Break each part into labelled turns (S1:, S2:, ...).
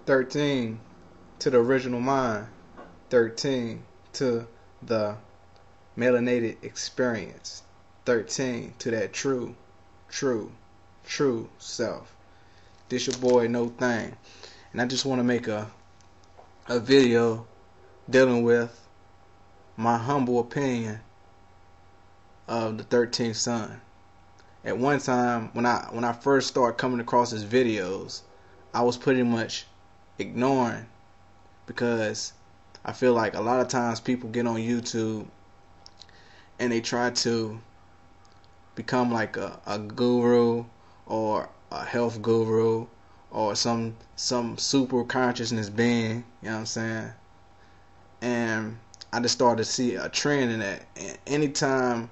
S1: 13 to the original mind, 13 to the melanated experience, 13 to that true self. This your boy No Thing, and I just want to make a video dealing with my humble opinion of the 13th son. At one time, when I first started coming across his videos, I was pretty much ignoring, because I feel like a lot of times people get on YouTube and they try to become like a guru or a health guru or some super consciousness being, you know what I'm saying? And I just started to see a trend in that. And anytime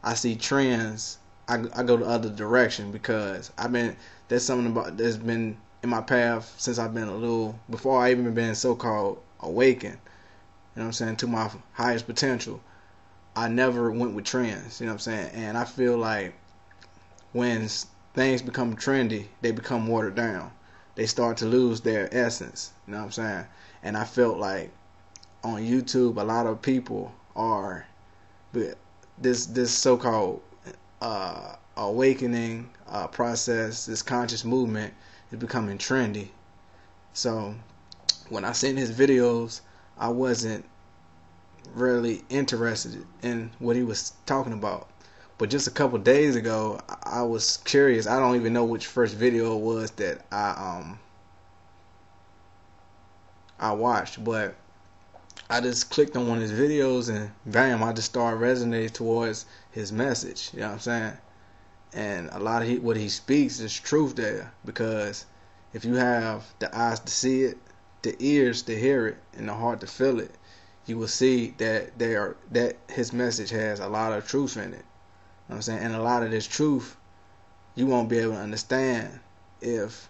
S1: I see trends, I go the other direction, because there's something about that's been in my path since I've been before I even been so-called awakened, you know what I'm saying, to my highest potential. I never went with trends, you know what I'm saying? And I feel like when things become trendy, they become watered down. They start to lose their essence, you know what I'm saying? And I felt like on YouTube, a lot of people are this so-called awakening process, this conscious movement is becoming trendy. So when I seen his videos, I wasn't really interested in what he was talking about. But just a couple days ago, I was curious. I don't even know which first video it was that I watched, but I just clicked on one of his videos and bam, I just started resonating towards his message. You know what I'm saying? And a lot of what he speaks is truth there, because if you have the eyes to see it, the ears to hear it, and the heart to feel it, you will see that his message has a lot of truth in it. You know what I'm saying? And a lot of this truth you won't be able to understand if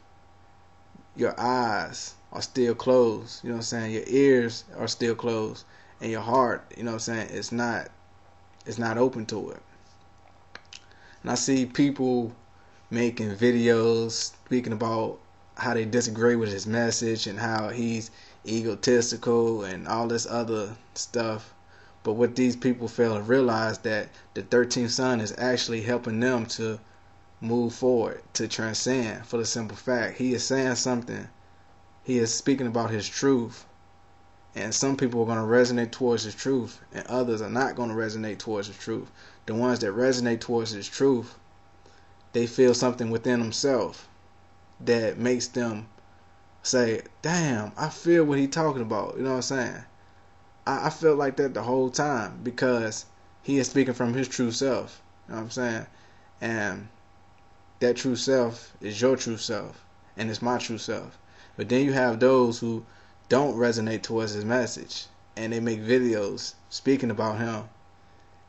S1: your eyes are still closed. You know what I'm saying? Your ears are still closed, and your heart, you know what I'm saying, it's not open to it. And I see people making videos speaking about how they disagree with his message and how he's egotistical and all this other stuff. But what these people fail to realize, that the 13th son is actually helping them to move forward, to transcend, for the simple fact he is saying something. He is speaking about his truth. And some people are going to resonate towards his truth, and others are not going to resonate towards his truth. The ones that resonate towards his truth, they feel something within themselves that makes them say, damn, I feel what he's talking about. You know what I'm saying? I felt like that the whole time, because he is speaking from his true self. You know what I'm saying? And that true self is your true self, and it's my true self. But then you have those who don't resonate towards his message, and they make videos speaking about him.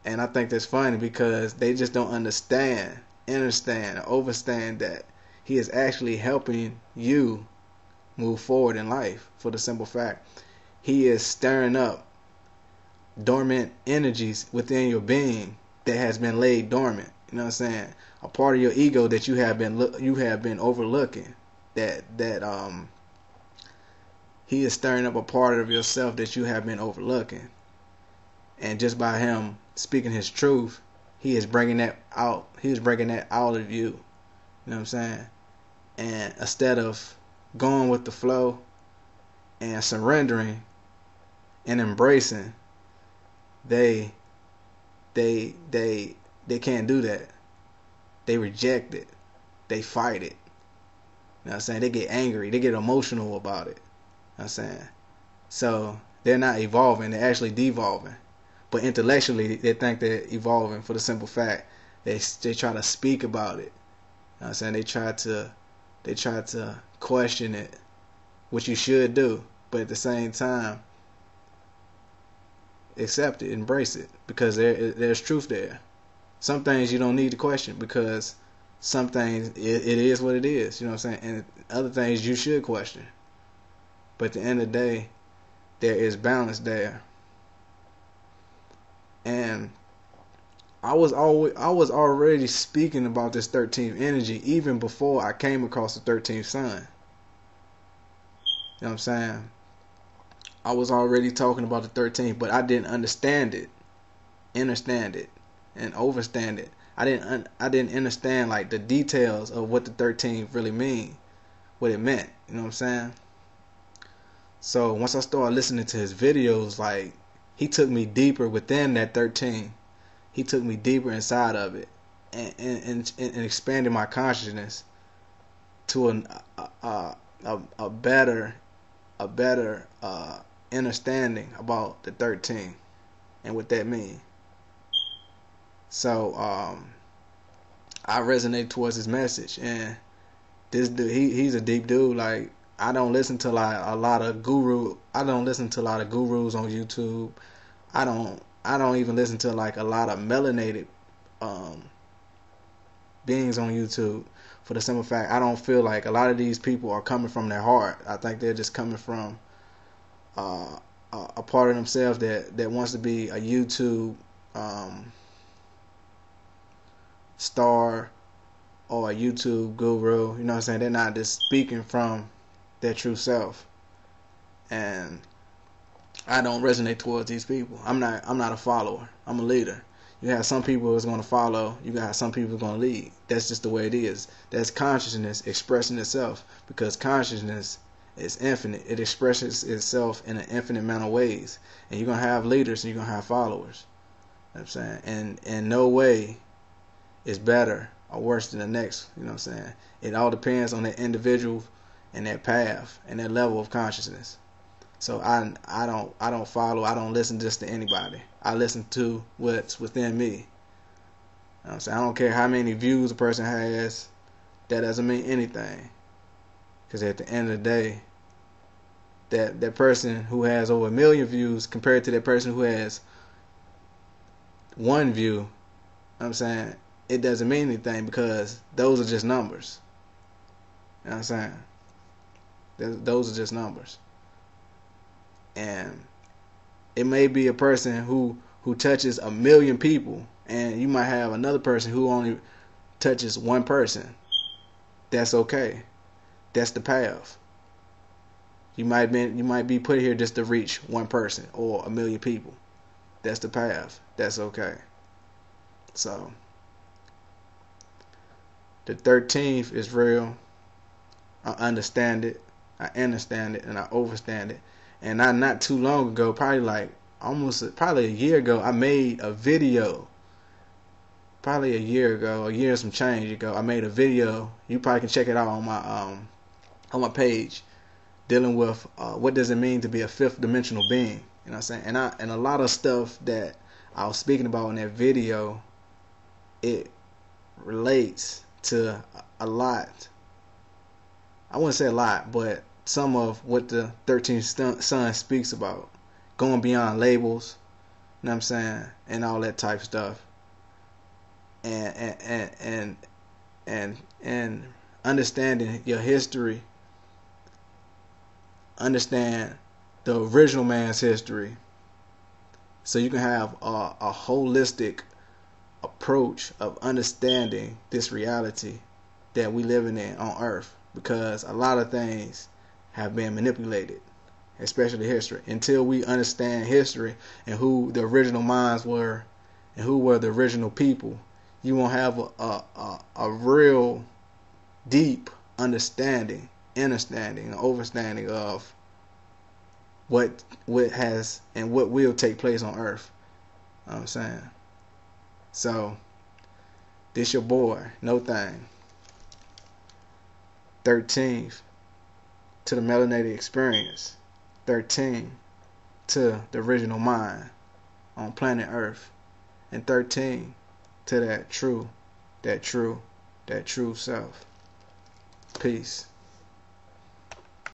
S1: And I think that's funny, because they just don't understand, or overstand that he is actually helping you move forward in life, for the simple fact he is stirring up dormant energies within your being that has been laid dormant. You know what I'm saying? A part of your ego that you have been overlooking. That he is stirring up a part of yourself that you have been overlooking. And just by him speaking his truth, he is bringing that out. He is bringing that out of you. You know what I'm saying? And instead of going with the flow and surrendering and embracing, they can't do that. They reject it. They fight it. You know what I'm saying? They get angry. They get emotional about it. You know what I'm saying? So they're not evolving. They're actually devolving. But intellectually, they think they're evolving, for the simple fact they try to speak about it. You know what I'm saying? They try to question it, which you should do. But at the same time, accept it, embrace it, because there's truth there. Some things you don't need to question, because some things it is what it is. You know what I'm saying? And other things you should question. But at the end of the day, there is balance there. And I was already speaking about this 13th energy even before I came across the 13th son. You know what I'm saying? I was already talking about the 13th, but I didn't understand it, and overstand it. I didn't understand like the details of what the 13th really mean, what it meant. You know what I'm saying? So once I started listening to his videos, like he took me deeper within that 13. He took me deeper inside of it, and expanded my consciousness to a better understanding about the 13 and what that means. So I resonate towards his message, and this dude, he's a deep dude. Like I don't listen to like a lot of gurus on YouTube. I don't even listen to like a lot of melanated beings on YouTube, for the simple fact I don't feel like a lot of these people are coming from their heart. I think they're just coming from a part of themselves that wants to be a YouTube star or a YouTube guru. You know what I'm saying? They're not just speaking from their true self, and I don't resonate towards these people. I'm not a follower. I'm a leader. You have some people who's going to follow. You got some people who's going to lead. That's just the way it is. That's consciousness expressing itself, because consciousness is infinite. It expresses itself in an infinite amount of ways. And you're going to have leaders and you're going to have followers. You know what I'm saying? And in no way is better or worse than the next. You know what I'm saying? It all depends on that individual and that path and that level of consciousness. So I don't follow. I don't listen just to anybody. I listen to what's within me. You know what I'm saying? I don't care how many views a person has. That doesn't mean anything. Because at the end of the day, that person who has over 1 million views compared to that person who has 1 view, you know what I'm saying, it doesn't mean anything, because those are just numbers. You know what I'm saying? Those are just numbers. And it may be a person who touches 1 million people, and you might have another person who only touches 1 person. That's okay. That's the path. You might be put here just to reach 1 person or 1 million people. That's the path. That's okay. So the 13th is real. I understand it, and I overstand it. And not too long ago, probably a year ago, I made a video. Probably a year and some change ago, I made a video. You probably can check it out on my page, dealing with what does it mean to be a 5th dimensional being. You know what I'm saying? And a lot of stuff that I was speaking about in that video, it relates to a lot. I wouldn't say a lot, but some of what the 13th son speaks about, going beyond labels, you know what I'm saying, and all that type of stuff, and understanding your history, understand the original man's history, so you can have a holistic approach of understanding this reality that we living in on Earth, because a lot of things have been manipulated, especially history. Until we understand history and who the original minds were and who were the original people, you won't have a real deep understanding, and overstanding of what has and what will take place on Earth. You know what I'm saying? So this your boy, No Thing. 13th to the melanated experience. 13 to the original mind on planet Earth. And 13 to that true self. Peace.